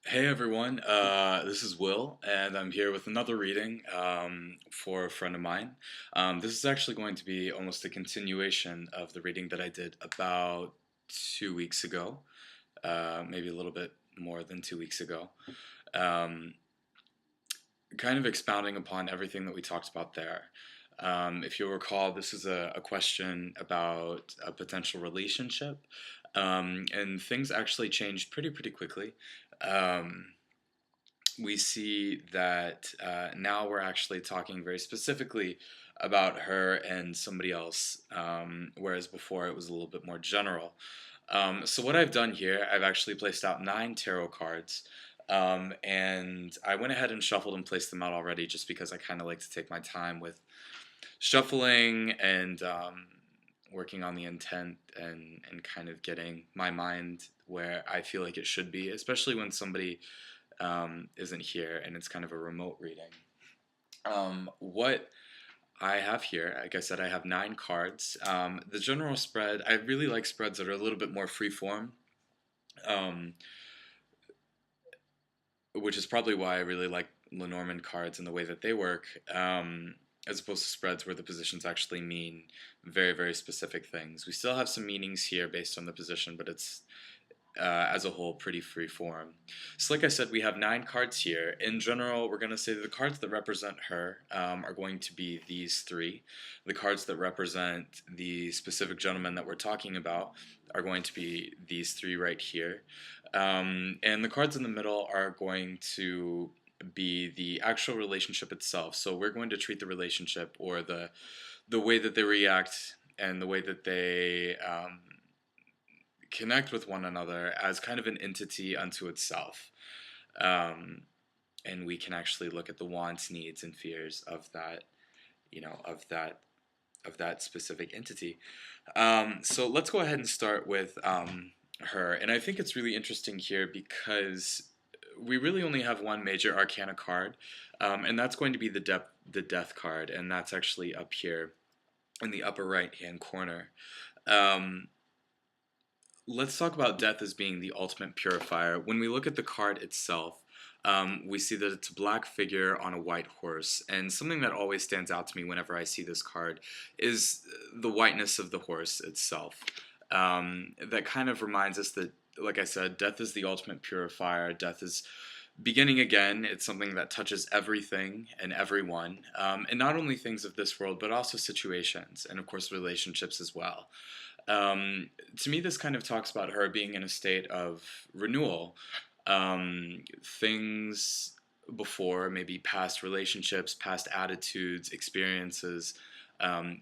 Hey everyone, this is Will, and I'm here with another reading for a friend of mine. This is actually going to be almost a continuation of the reading that I did about 2 weeks ago, maybe a little bit more than 2 weeks ago. Um, Kind of expounding upon everything that we talked about there. If you'll recall, this is a question about a potential relationship, and things actually changed pretty quickly. Um, we see that now we're actually talking very specifically about her and somebody else, whereas before it was a little bit more general. So what I've done here, I've actually placed out 9 tarot cards, and I went ahead and shuffled and placed them out already, just because I kind of like to take my time with shuffling and working on the intent and kind of getting my mind where I feel like it should be, especially when somebody isn't here and it's kind of a remote reading. What I have here, like I said, I have 9 cards. The general spread, I really like spreads that are a little bit more free form, um, which is probably why I really like Lenormand cards and the way that they work, as opposed to spreads where the positions actually mean very specific things. We still have some meanings here based on the position, but it's as a whole pretty free form. So, like I said, we have 9 cards here. In general, we're going to say that the cards that represent her are going to be these three. The cards that represent the specific gentleman that we're talking about are going to be these three right here. And the cards in the middle are going to be the actual relationship itself. So we're going to treat the relationship or the way that they react and the way that they connect with one another as kind of an entity unto itself. Um, and we can actually look at the wants, needs, and fears of that, you know, of that specific entity. So let's go ahead and start with her. And I think it's really interesting here because we really only have one major arcana card, and that's going to be the death card, and that's actually up here in the upper right hand corner. Um, let's talk about death as being the ultimate purifier. When we look at the card itself, we see that it's a black figure on a white horse. And something that always stands out to me whenever I see this card is the whiteness of the horse itself. That kind of reminds us that, like I said, death is the ultimate purifier. Death is beginning again. It's something that touches everything and everyone, and not only things of this world, but also situations and, of course, relationships as well. To me, this kind of talks about her being in a state of renewal. Things before, maybe past relationships, past attitudes, experiences,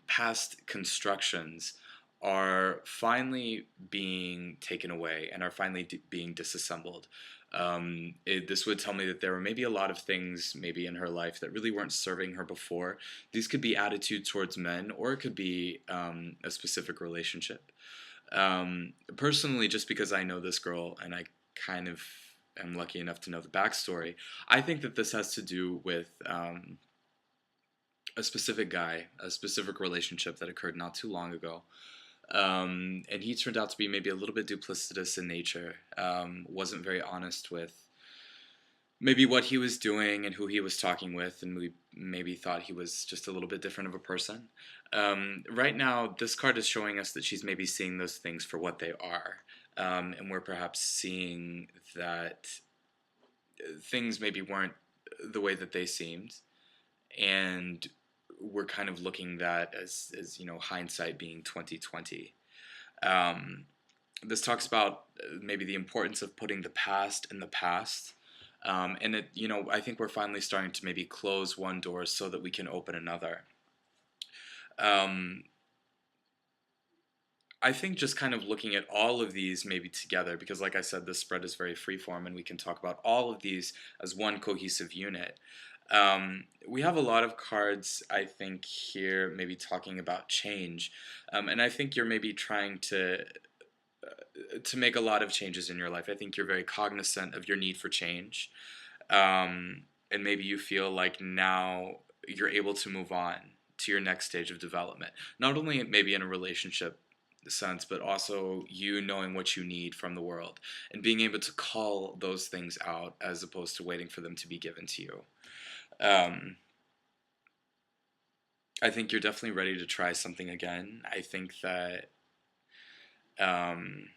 past constructions, are finally being taken away and are finally being disassembled. This would tell me that there were maybe a lot of things maybe in her life that really weren't serving her before. These could be attitude towards men, or it could be a specific relationship. Personally, just because I know this girl and I kind of am lucky enough to know the backstory, I think that this has to do with a specific guy, a specific relationship that occurred not too long ago. And he turned out to be maybe a little bit duplicitous in nature, wasn't very honest with maybe what he was doing and who he was talking with, and we maybe thought he was just a little bit different of a person. Right now, this card is showing us that she's maybe seeing those things for what they are, and we're perhaps seeing that things maybe weren't the way that they seemed, and we're kind of looking that as hindsight being 2020. Um, this talks about maybe the importance of putting the past in the past. And I think we're finally starting to maybe close one door so that we can open another. Um, I think just kind of looking at all of these maybe together, because like I said, this spread is very freeform and we can talk about all of these as one cohesive unit. We have a lot of cards, I think, here maybe talking about change. And I think you're maybe trying to make a lot of changes in your life. I think you're very cognizant of your need for change. And maybe you feel like now you're able to move on to your next stage of development. Not only maybe in a relationship, sense, but also you knowing what you need from the world and being able to call those things out as opposed to waiting for them to be given to you. Um, I think you're definitely ready to try something again. I think that um,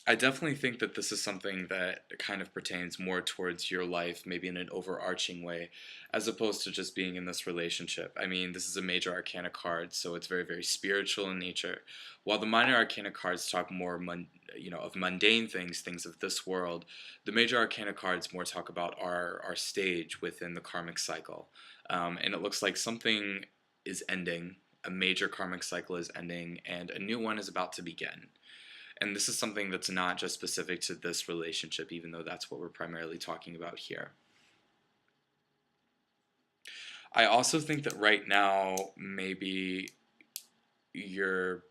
I definitely think that this is something that kind of pertains more towards your life, maybe in an overarching way, as opposed to just being in this relationship. I mean, this is a major arcana card, so it's very, very spiritual in nature. While the minor arcana cards talk more, of mundane things, things of this world, the major arcana cards more talk about our stage within the karmic cycle. And it looks like something is ending, a major karmic cycle is ending, and a new one is about to begin. And this is something that's not just specific to this relationship, even though that's what we're primarily talking about here. I also think that right now, maybe you're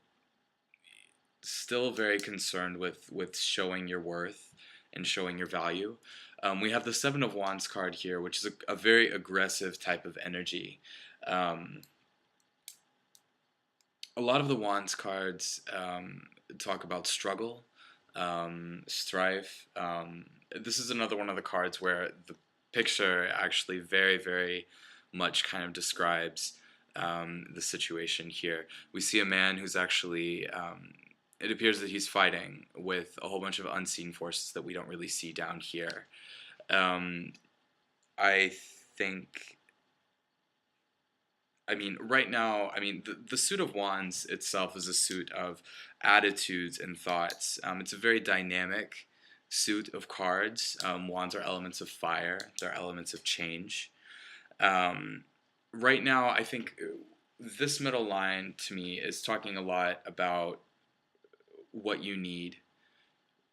still very concerned with showing your worth and showing your value. We have the Seven of Wands card here, which is a very aggressive type of energy. Um, a lot of the Wands cards talk about struggle, strife. This is another one of the cards where the picture actually very, very much kind of describes the situation here. We see a man who's actually, it appears that he's fighting with a whole bunch of unseen forces that we don't really see down here. Um, I think right now, the suit of wands itself is a suit of attitudes and thoughts. It's a very dynamic suit of cards. Wands are elements of fire, they're elements of change. Um, right now, I think this middle line to me is talking a lot about what you need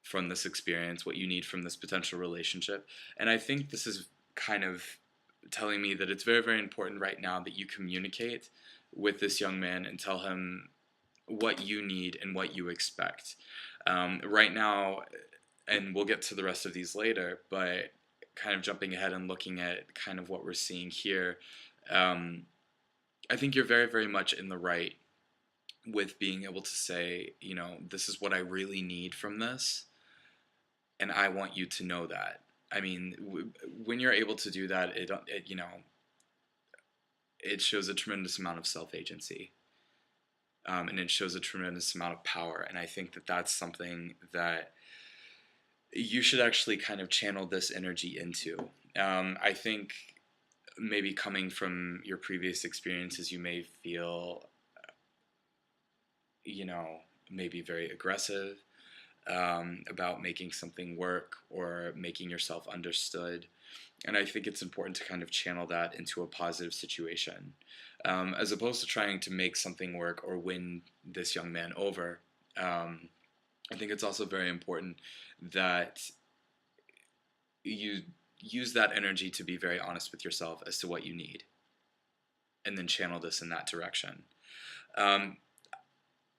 from this experience, what you need from this potential relationship. And I think this is kind of telling me that it's very, very important right now that you communicate with this young man and tell him what you need and what you expect. Right now, and we'll get to the rest of these later, but kind of jumping ahead and looking at kind of what we're seeing here, um, I think you're very, very much in the right with being able to say, this is what I really need from this, and I want you to know that. When you're able to do that, it shows a tremendous amount of self agency, and it shows a tremendous amount of power. And I think that that's something that you should actually kind of channel this energy into. I think maybe coming from your previous experiences, you may feel, you know, maybe very aggressive about making something work or making yourself understood. And I think it's important to kind of channel that into a positive situation, as opposed to trying to make something work or win this young man over. I think it's also very important that you use that energy to be very honest with yourself as to what you need, and then channel this in that direction. Um,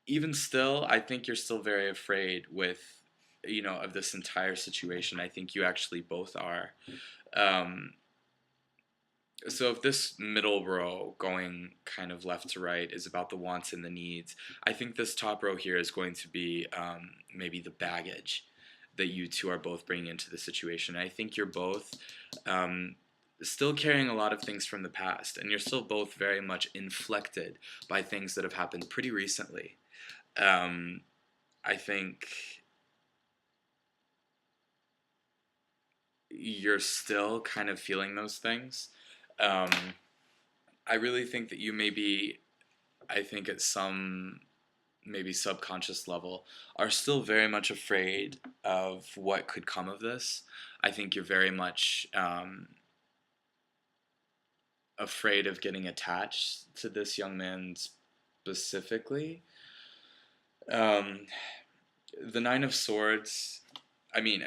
Even still, I think you're still very afraid of this entire situation. I think you actually both are. Um, so if this middle row going kind of left to right is about the wants and the needs, I think this top row here is going to be maybe the baggage that you two are both bringing into the situation. I think you're both um, still carrying a lot of things from the past, and you're still both very much inflected by things that have happened pretty recently. Um, I think you're still kind of feeling those things. Um, I really think that you maybe, I think at some maybe subconscious level, are still very much afraid of what could come of this. I think you're very much afraid of getting attached to this young man specifically. Um, the Nine of Swords, I mean,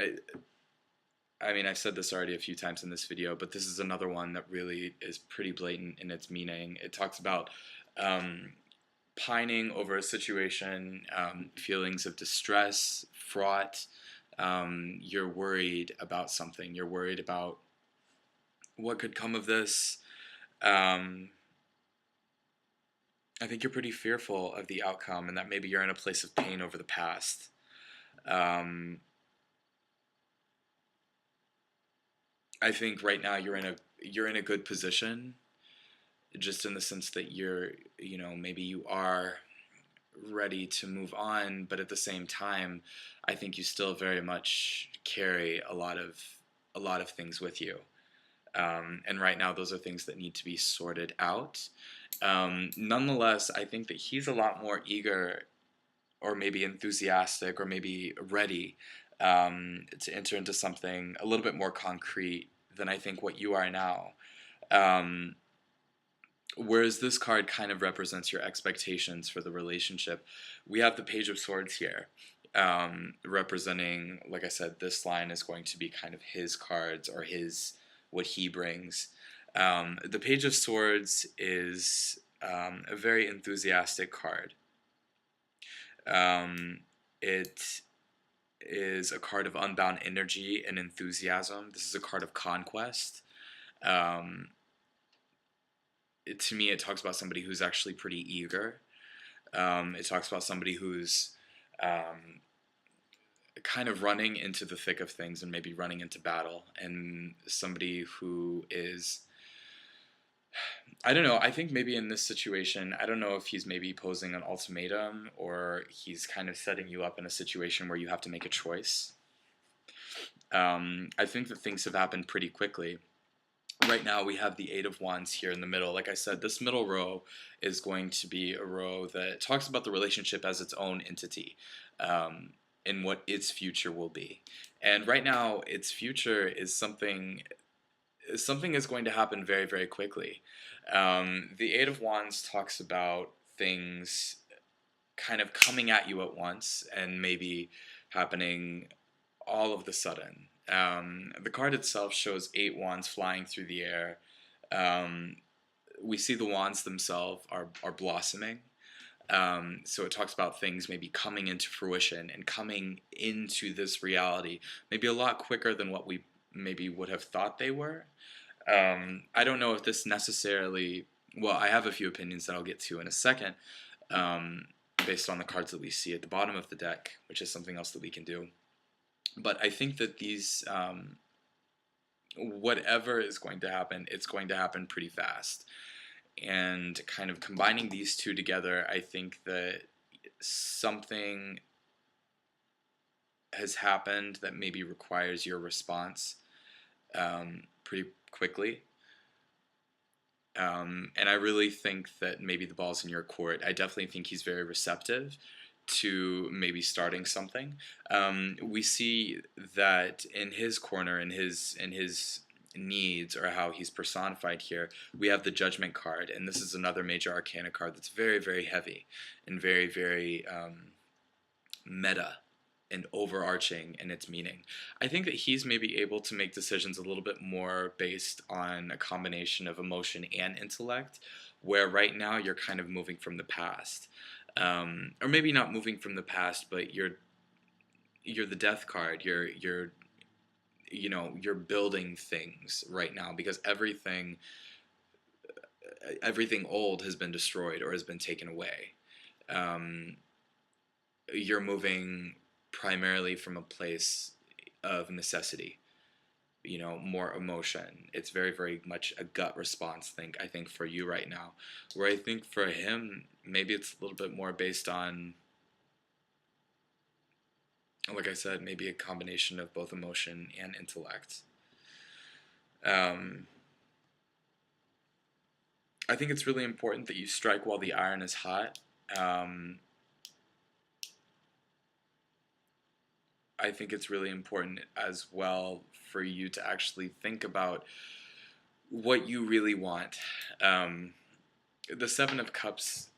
I've said this already a few times in this video, but this is another one that really is pretty blatant in its meaning. It talks about um, pining over a situation, feelings of distress, fraught. You're worried about something. You're worried about what could come of this. Um, I think you're pretty fearful of the outcome, and that maybe you're in a place of pain over the past. Um, I think right now you're in a good position, just in the sense that maybe you are ready to move on, but at the same time, I think you still very much carry a lot of things with you. And right now, those are things that need to be sorted out. Nonetheless, I think that he's a lot more eager, or maybe enthusiastic, or maybe ready to enter into something a little bit more concrete than I think what you are now. Um, Whereas this card kind of represents your expectations for the relationship. We have the Page of Swords here, representing, like I said, this line is going to be kind of his cards, or his, what he brings. The Page of Swords is a very enthusiastic card. It is a card of unbound energy and enthusiasm. This is a card of conquest. Um, to me, it talks about somebody who's actually pretty eager. It talks about somebody who's um, kind of running into the thick of things and maybe running into battle, and somebody who is, I don't know, I think maybe in this situation, I don't know if he's maybe posing an ultimatum, or he's kind of setting you up in a situation where you have to make a choice. I think that things have happened pretty quickly. Right now we have the Eight of Wands here in the middle. Like I said, this middle row is going to be a row that talks about the relationship as its own entity, um, and what its future will be. And right now, its future is something is going to happen very, very quickly. The Eight of Wands talks about things kind of coming at you at once, and maybe happening all of the sudden. The card itself shows eight wands flying through the air. Um, we see the wands themselves are blossoming. So it talks about things maybe coming into fruition and coming into this reality, maybe a lot quicker than what we maybe would have thought they were. I don't know if this necessarily. Well, I have a few opinions that I'll get to in a second, um, based on the cards that we see at the bottom of the deck, which is something else that we can do. But I think that these, whatever is going to happen, it's going to happen pretty fast. And kind of combining these two together, I think that something has happened that maybe requires your response pretty quickly. And I really think that maybe the ball's in your court. I definitely think he's very receptive to maybe starting something. We see that in his corner, in his needs, or how he's personified here, we have the Judgment card, and this is another major arcana card that's very, very heavy and very, very meta and overarching in its meaning. I think that he's maybe able to make decisions a little bit more based on a combination of emotion and intellect, where right now you're kind of moving from the past. Or maybe not moving from the past, but you're the Death card. You're building things right now, because everything old has been destroyed or has been taken away. Um, you're moving primarily from a place of necessity, more emotion. It's very, very much a gut response thing, I think, for you right now. Where I think for him, maybe it's a little bit more based on, like I said, maybe a combination of both emotion and intellect. Um, I think it's really important that you strike while the iron is hot. Um, I think it's really important as well for you to actually think about what you really want. Um, the Seven of Cups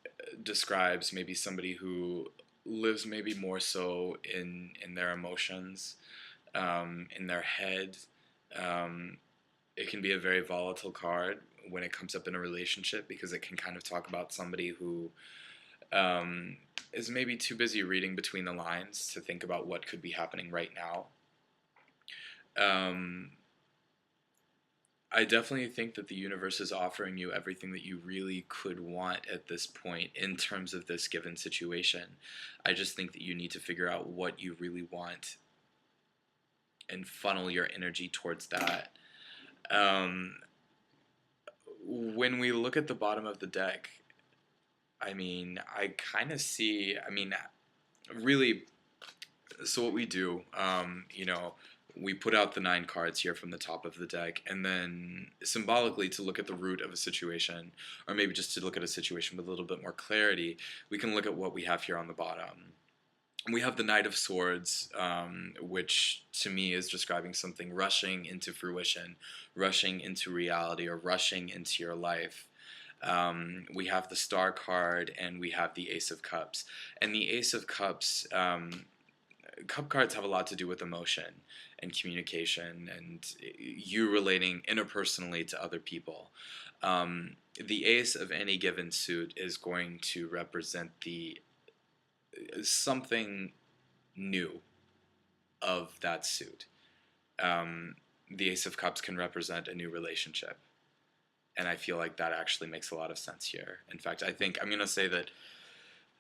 describes maybe somebody who lives maybe more so in their emotions, in their head. Um, it can be a very volatile card when it comes up in a relationship, because it can kind of talk about somebody who um, is maybe too busy reading between the lines to think about what could be happening right now. Um, I definitely think that the universe is offering you everything that you really could want at this point in terms of this given situation. I just think that you need to figure out what you really want and funnel your energy towards that. Um, when we look at the bottom of the deck, I mean, I kind of see, I mean, really, so what we do, we put out the 9 cards here from the top of the deck, and then symbolically to look at the root of a situation, or maybe just to look at a situation with a little bit more clarity, we can look at what we have here on the bottom. We have the Knight of Swords, which to me is describing something rushing into fruition, rushing into reality, or rushing into your life. We have the Star card, and we have the Ace of Cups. And the Ace of Cups, cup cards have a lot to do with emotion and communication and you relating interpersonally to other people. The ace of any given suit is going to represent the something new of that suit. The Ace of Cups can represent a new relationship. And I feel like that actually makes a lot of sense here. In fact, I think I'm going to say that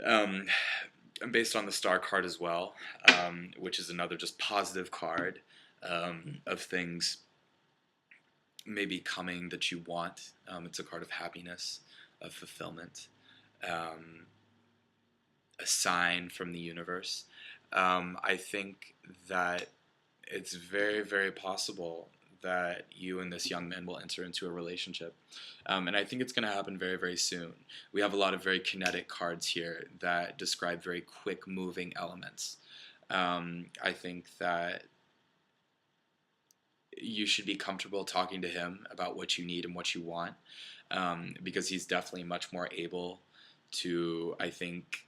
um, based on the Star card as well, which is another just positive card of things maybe coming that you want. It's a card of happiness, of fulfillment, a sign from the universe. I think that it's very, very possible that you and this young man will enter into a relationship. And I think it's going to happen very, very soon. We have a lot of very kinetic cards here that describe very quick moving elements. I think that you should be comfortable talking to him about what you need and what you want, because he's definitely much more able to, I think,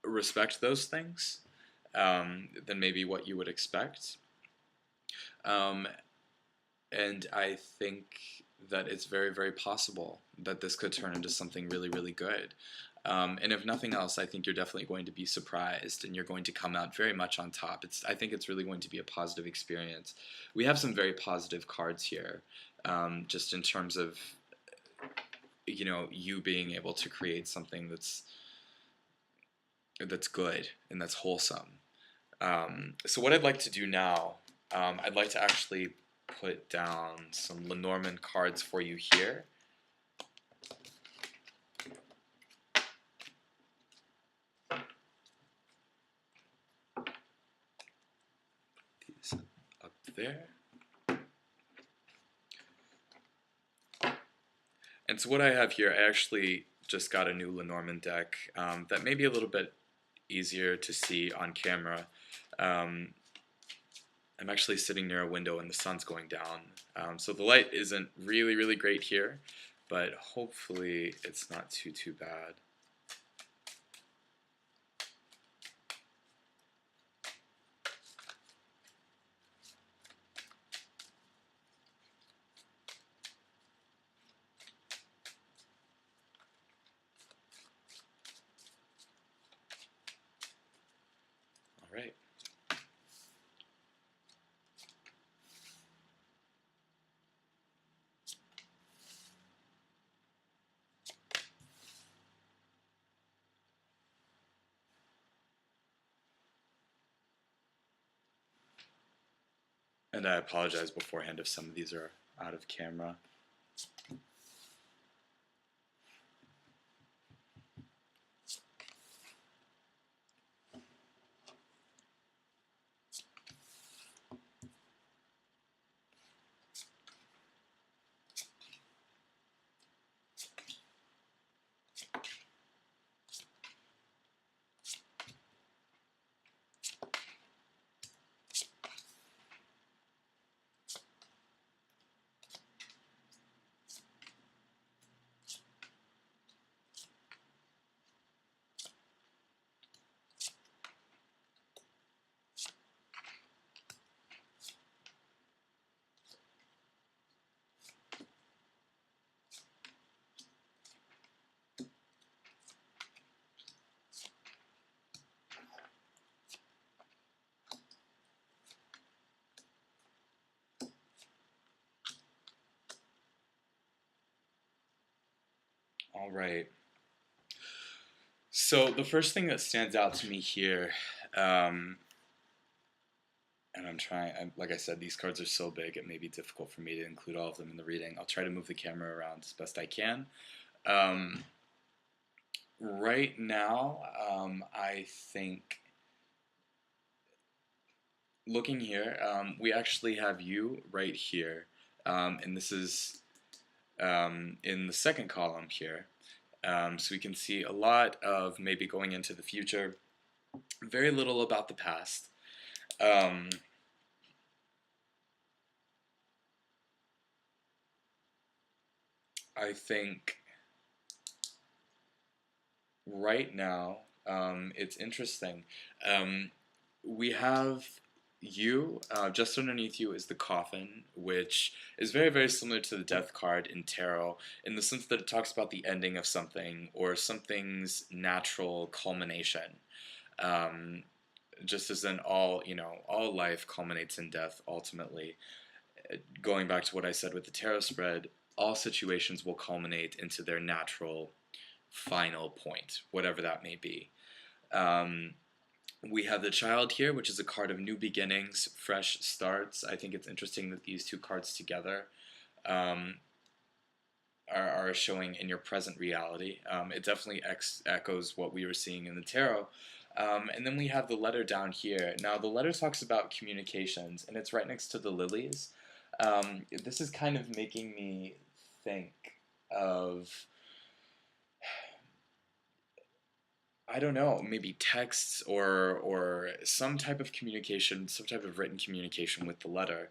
respect those things than maybe what you would expect. Um, and I think that it's very, very possible that this could turn into something really, really good. And if nothing else, I think you're definitely going to be surprised, and you're going to come out very much on top. I think it's really going to be a positive experience. We have some very positive cards here, just in terms of you being able to create something that's good and that's wholesome. So what I'd like to do now, I'd like to actually put down some Lenormand cards for you here. These up there. And so what I have here, I actually just got a new Lenormand deck that may be a little bit easier to see on camera. I'm actually sitting near a window and the sun's going down. So the light isn't really, really great here, but hopefully it's not too bad. All right. And I apologize beforehand if some of these are out of camera. All right. So the first thing that stands out to me here, um, and like I said, these cards are so big, it may be difficult for me to include all of them in the reading. I'll try to move the camera around as best I can. Um, right now, I think looking here, we actually have you right here, and this is in the second column here. So we can see a lot of maybe going into the future, very little about the past. Um, I think right now, it's interesting. Um, we have you, just underneath you is the coffin, which is very, very similar to the death card in tarot in the sense that it talks about the ending of something or something's natural culmination. Um, just as in all, all life culminates in death ultimately. Going back to what I said with the tarot spread, all situations will culminate into their natural final point, whatever that may be. Um, we have the child here, which is a card of new beginnings, fresh starts. I think it's interesting that these two cards together um, are showing in your present reality. It definitely echoes what we were seeing in the tarot. And then we have the letter down here. Now, the letter talks about communications, and it's right next to the lilies. This is kind of making me think of, I don't know, maybe texts or some type of communication, some type of written communication with the letter,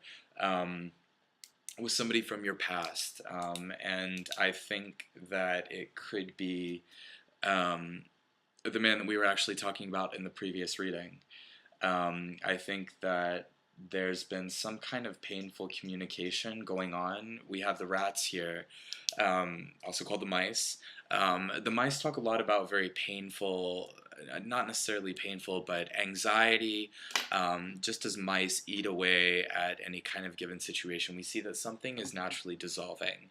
with somebody from your past. And I think that it could be um, the man that we were actually talking about in the previous reading. I think that there's been some kind of painful communication going on. We have the rats here, also called the mice. The mice talk a lot about very painful, not necessarily painful, but anxiety. Just as mice eat away at any kind of given situation, we see that something is naturally dissolving.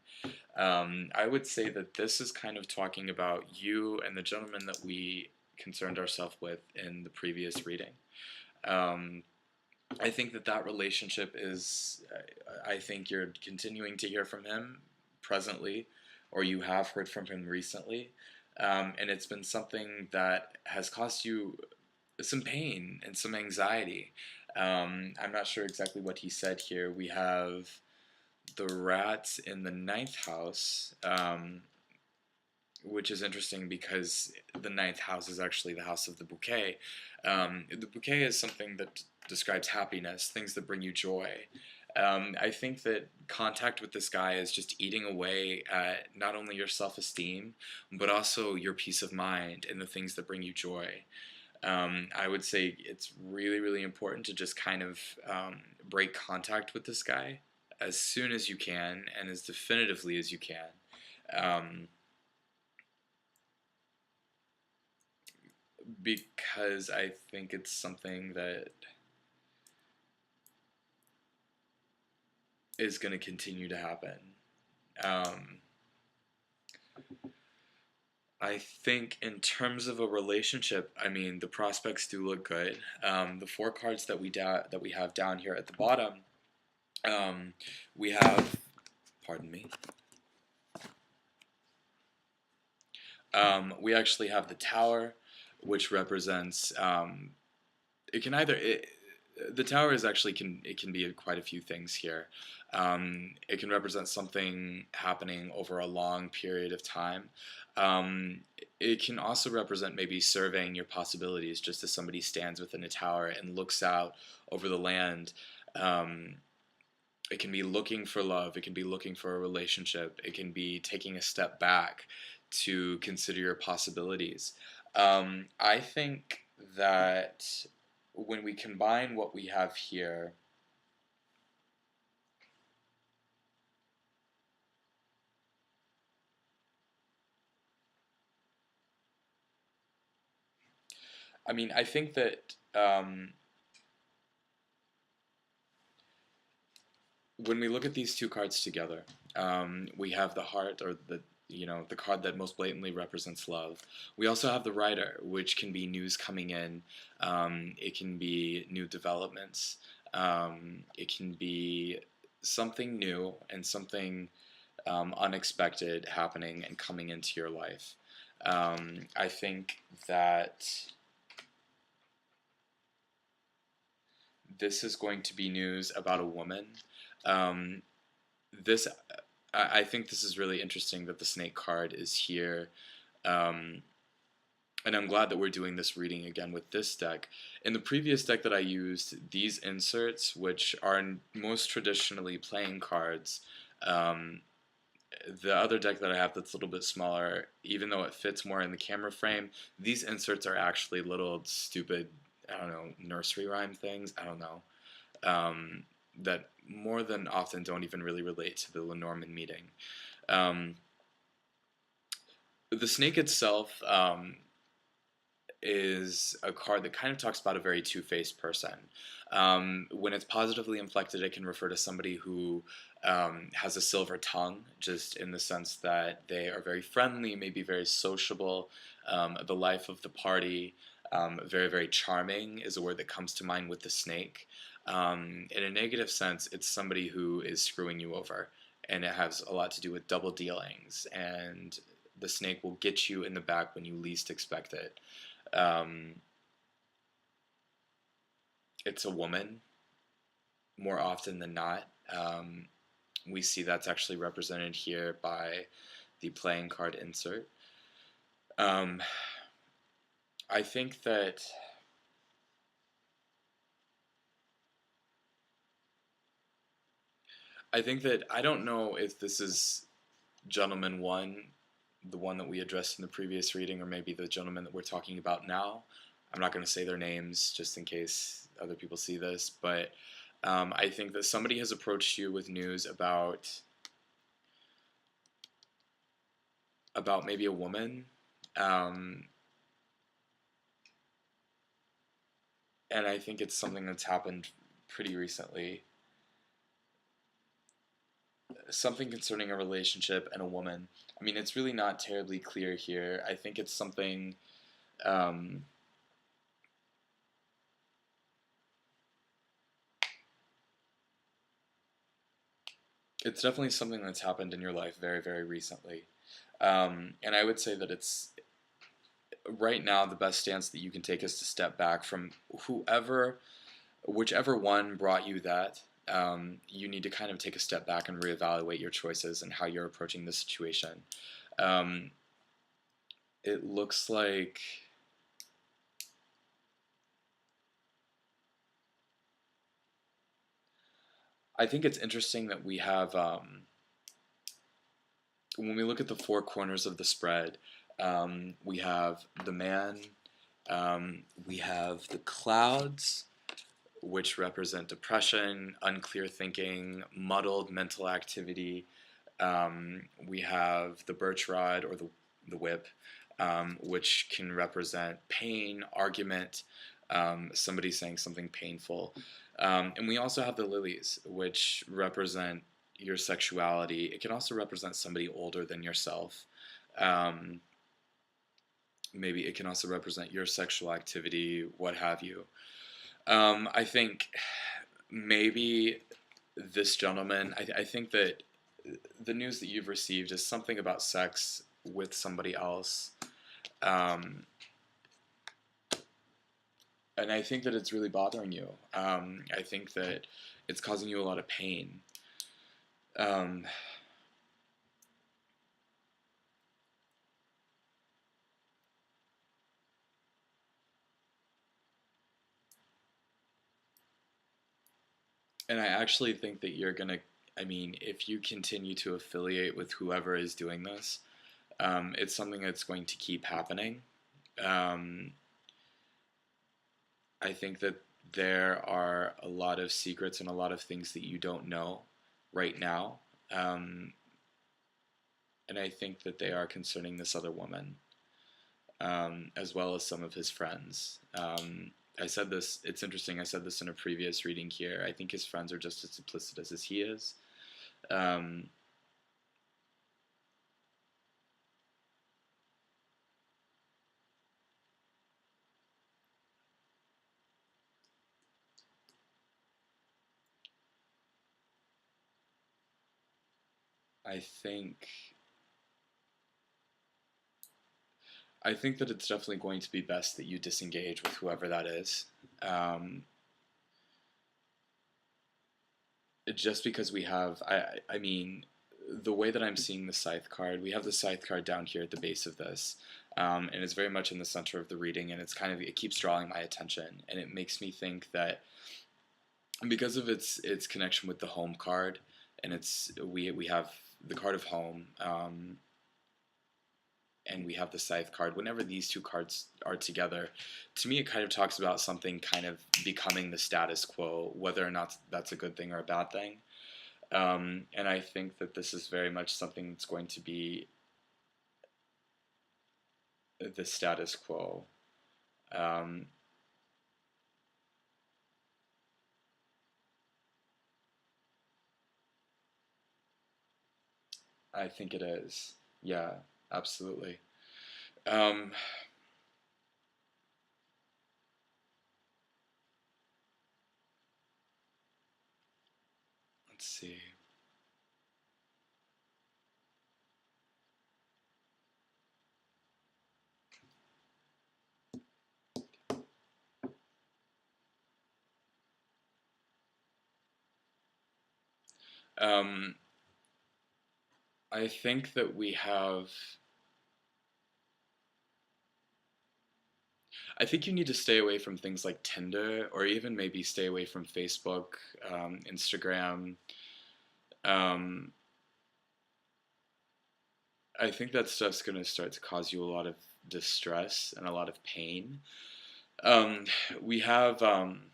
I would say that this is kind of talking about you and the gentleman that we concerned ourselves with in the previous reading. Um, I think that relationship is, I think you're continuing to hear from him presently, or you have heard from him recently. And it's been something that has caused you some pain and some anxiety. I'm not sure exactly what he said here. We have the rats in the ninth house, which is interesting because the ninth house is actually the house of the bouquet. The bouquet is something that describes happiness, things that bring you joy. I think that contact with this guy is just eating away at not only your self esteem, but also your peace of mind and the things that bring you joy. I would say it's really, really important to just kind of break contact with this guy as soon as you can and as definitively as you can. Um, because I think it's something that is going to continue to happen. Um, I think in terms of a relationship, I mean the prospects do look good. The four cards that we have down here at the bottom, um, we have, pardon me, we actually have the Tower, which represents it can either the tower is actually can be quite a few things here. It can represent something happening over a long period of time. Um, it can also represent maybe surveying your possibilities, just as somebody stands within a tower and looks out over the land. Um, it can be looking for love. It can be looking for a relationship. It can be taking a step back to consider your possibilities. I think that when we combine what we have here, I mean, I think that when we look at these two cards together, we have the heart or the card that most blatantly represents love. We also have the Rider, which can be news coming in. It can be new developments. It can be something new and something unexpected happening and coming into your life. I think that this is going to be news about a woman. Um, this, I think this is really interesting that the snake card is here. Um, and I'm glad that we're doing this reading again with this deck. In the previous deck that I used, these inserts, which are most traditionally playing cards, um, the other deck that I have that's a little bit smaller, even though it fits more in the camera frame, these inserts are actually little stupid, I don't know, nursery rhyme things. I don't know. Um, that more than often don't even really relate to the Lenormand meeting. Um, the snake itself is a card that kind of talks about a very two-faced person. When it's positively inflected, it can refer to somebody who has a silver tongue, just in the sense that they are very friendly, maybe very sociable, the life of the party, very, very charming is a word that comes to mind with the snake. In a negative sense, it's somebody who is screwing you over, and it has a lot to do with double dealings, and the snake will get you in the back when you least expect it. Um, it's a woman more often than not. We see that's actually represented here by the playing card insert. Um, I think that I don't know if this is gentleman one, the one that we addressed in the previous reading, or maybe the gentleman that we're talking about now. I'm not going to say their names just in case other people see this, but I think that somebody has approached you with news about maybe a woman, um, and I think it's something that's happened pretty recently. Something concerning a relationship and a woman. I mean, it's really not terribly clear here. I think it's something. Um, it's definitely something that's happened in your life very, very recently. And I would say that it's right now the best stance that you can take is to step back from whichever one brought you that. You need to kind of take a step back and reevaluate your choices and how you're approaching the situation. Um, it looks like I think it's interesting that we have when we look at the four corners of the spread, we have the man, we have the clouds, which represent depression, unclear thinking, muddled mental activity. We have the birch rod or the whip, which can represent pain, argument, somebody saying something painful. And we also have the lilies, which represent your sexuality. It can also represent somebody older than yourself. Um, Maybe it can also represent your sexual activity, what have you. I think maybe this gentleman, I think that the news that you've received is something about sex with somebody else. Um, and I think that it's really bothering you. I think that it's causing you a lot of pain. Um, and I actually think that you're going to, I mean, if you continue to affiliate with whoever is doing this, it's something that's going to keep happening. Um, I think that there are a lot of secrets and a lot of things that you don't know right now. Um, and I think that they are concerning this other woman, as well as some of his friends. I said this, it's interesting, I said this in a previous reading here. I think his friends are just as duplicitous as he is. Um, I think I think that it's definitely going to be best that you disengage with whoever that is. Um, just because we have, I mean, the way that I'm seeing the scythe card, we have the scythe card down here at the base of this, and it's very much in the center of the reading, and it's kind of, it keeps drawing my attention, and it makes me think that because of its connection with the home card, and we have the card of home, and we have the scythe card. Whenever these two cards are together, to me it kind of talks about something kind of becoming the status quo, whether or not that's a good thing or a bad thing. And I think that this is very much something that's going to be the status quo. Um, I think it is. Yeah, absolutely. Um, let's see. Um, I think that we have. I think you need to stay away from things like Tinder, or even maybe stay away from Facebook, Instagram. Um, I think that stuff's going to start to cause you a lot of distress and a lot of pain. Um, we have, and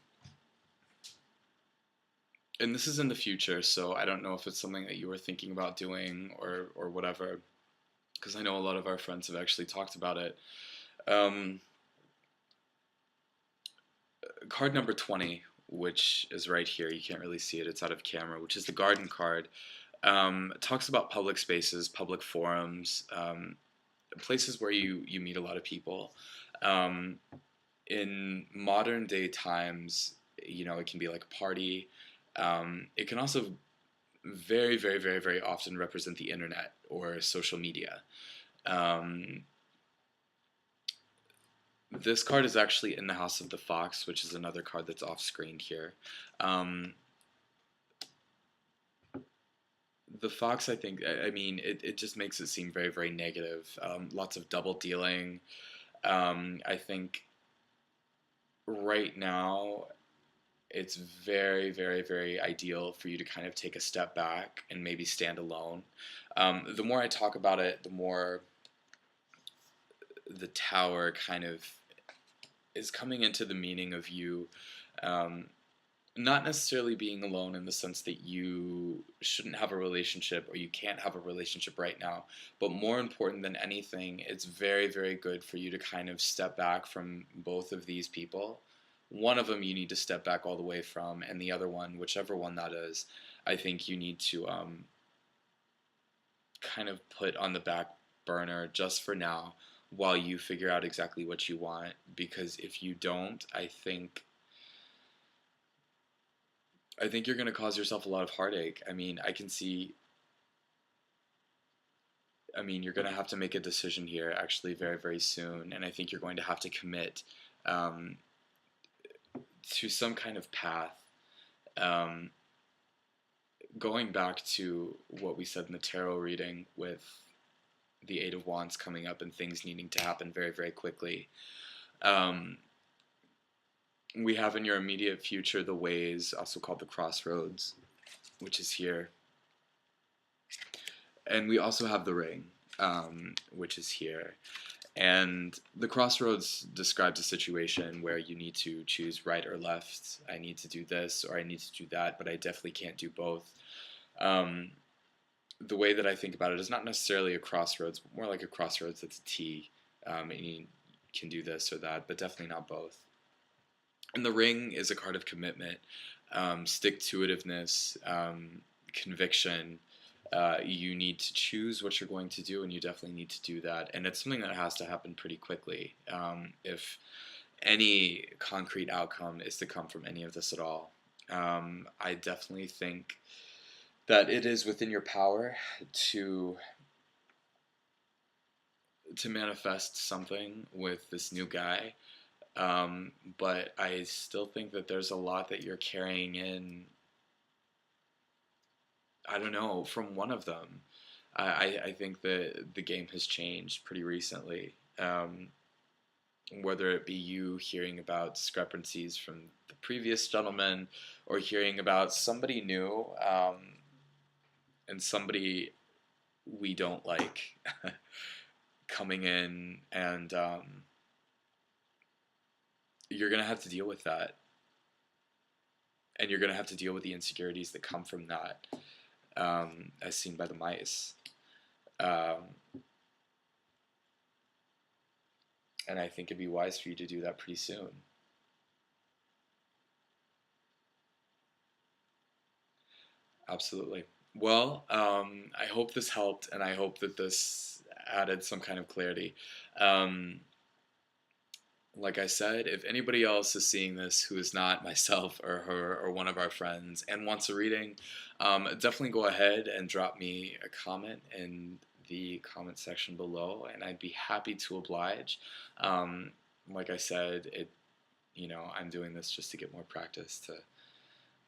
this is in the future, so I don't know if it's something that you were thinking about doing or whatever, because I know a lot of our friends have actually talked about it. Um, card number 20, which is right here, you can't really see it, it's out of camera, which is the garden card, talks about public spaces, public forums, places where you meet a lot of people. Um, in modern day times, it can be like a party. It can also very, very, very, very often represent the internet or social media. Um, this card is actually in the House of the Fox, which is another card that's off screen here. Um, the Fox, I think, I mean, it just makes it seem very, very negative. Lots of double dealing. I think right now it's very, very, very ideal for you to kind of take a step back and maybe stand alone. The more I talk about it, the more the tower kind of is coming into the meaning of you um, not necessarily being alone in the sense that you shouldn't have a relationship or you can't have a relationship right now, but more important than anything, it's very, very good for you to kind of step back from both of these people. One of them you need to step back all the way from, and the other one, whichever one that is, I think you need to kind of put on the back burner just for now while you figure out exactly what you want. Because if you don't, I think you're going to cause yourself a lot of heartache. I mean, I can see. I mean, you're going to have to make a decision here actually very, very soon, and I think you're going to have to commit um, to some kind of path. Um, going back to what we said in the tarot reading with the Eight of Wands coming up and things needing to happen very, very quickly. Um, we have in your immediate future the ways, also called the crossroads, which is here. And we also have the ring, which is here. And the crossroads describes a situation where you need to choose right or left. I need to do this or I need to do that, but I definitely can't do both. Um, the way that I think about it is not necessarily a crossroads, but more like a crossroads that's a T. And you can do this or that, but definitely not both. And the ring is a card of commitment, stick-to-itiveness, conviction. You need to choose what you're going to do, and you definitely need to do that. And it's something that has to happen pretty quickly if any concrete outcome is to come from any of this at all. I definitely think that it is within your power to manifest something with this new guy. But I still think that there's a lot that you're carrying in. I don't know, from one of them. I think that the game has changed pretty recently. Whether it be you hearing about discrepancies from the previous gentleman or hearing about somebody new, and somebody we don't like coming in, and you're going to have to deal with that. And you're going to have to deal with the insecurities that come from that, as seen by the mice. Um, and I think it'd be wise for you to do that pretty soon. Absolutely. Well, I hope this helped, and I hope that this added some kind of clarity. Um, like I said, if anybody else is seeing this who is not myself or her or one of our friends and wants a reading, definitely go ahead and drop me a comment in the comment section below, and I'd be happy to oblige. Um, like I said, I'm doing this just to get more practice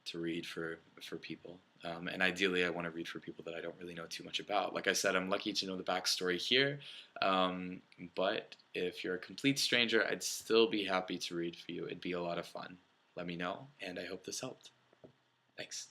to read for people. And ideally, I want to read for people that I don't really know too much about. Like I said, I'm lucky to know the backstory here, but if you're a complete stranger, I'd still be happy to read for you. It'd be a lot of fun. Let me know, and I hope this helped. Thanks.